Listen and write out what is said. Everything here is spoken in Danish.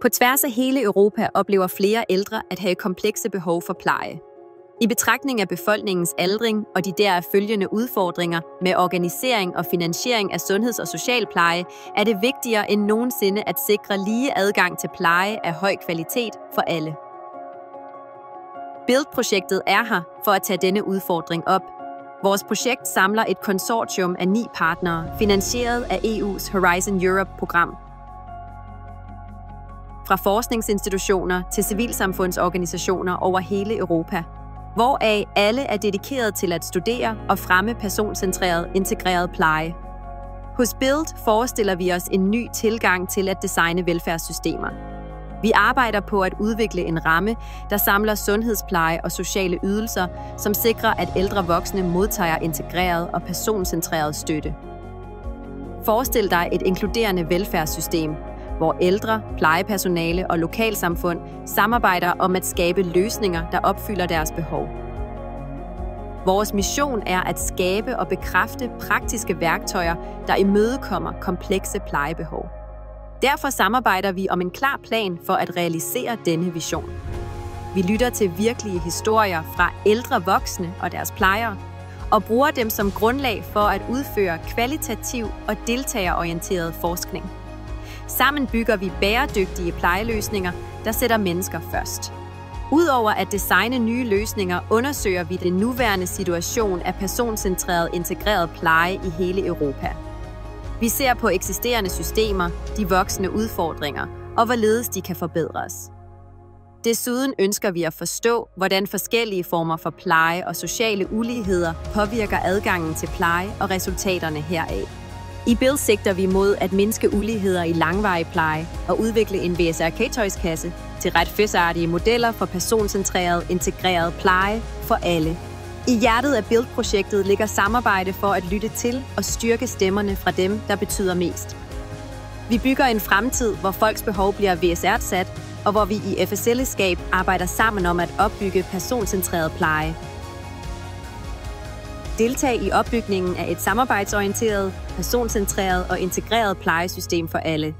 På tværs af hele Europa oplever flere ældre at have komplekse behov for pleje. I betragtning af befolkningens aldring og de deraf følgende udfordringer med organisering og finansiering af sundheds- og socialpleje, er det vigtigere end nogensinde at sikre lige adgang til pleje af høj kvalitet for alle. BUILD-projektet er her for at tage denne udfordring op. Vores projekt samler et konsortium af 9 partnere, finansieret af EU's Horizon Europe-program. Fra forskningsinstitutioner til civilsamfundsorganisationer over hele Europa, hvoraf alle er dedikeret til at studere og fremme personcentreret integreret pleje. Hos BUILD forestiller vi os en ny tilgang til at designe velfærdssystemer. Vi arbejder på at udvikle en ramme, der samler sundhedspleje og sociale ydelser, som sikrer, at ældre voksne modtager integreret og personcentreret støtte. Forestil dig et inkluderende velfærdssystem, hvor ældre, plejepersonale og lokalsamfund samarbejder om at skabe løsninger, der opfylder deres behov. Vores mission er at skabe og bekræfte praktiske værktøjer, der imødekommer komplekse plejebehov. Derfor samarbejder vi om en klar plan for at realisere denne vision. Vi lytter til virkelige historier fra ældre voksne og deres plejere, og bruger dem som grundlag for at udføre kvalitativ og deltagerorienteret forskning. Sammen bygger vi bæredygtige plejeløsninger, der sætter mennesker først. Udover at designe nye løsninger, undersøger vi den nuværende situation af personcentreret integreret pleje i hele Europa. Vi ser på eksisterende systemer, de voksne udfordringer og hvorledes de kan forbedres. Desuden ønsker vi at forstå, hvordan forskellige former for pleje og sociale uligheder påvirker adgangen til pleje og resultaterne heraf. I BUILD sigter vi mod at mindske uligheder i langvarig pleje og udvikle en VSR-værktøjskasse til retfærdige modeller for personcentreret integreret pleje for alle. I hjertet af BUILD-projektet ligger samarbejde for at lytte til og styrke stemmerne fra dem, der betyder mest. Vi bygger en fremtid, hvor folks behov bliver VSR-sat, og hvor vi i fællesskab arbejder sammen om at opbygge personcentreret pleje. Deltag i opbygningen af et samarbejdsorienteret, personcentreret og integreret plejesystem for alle.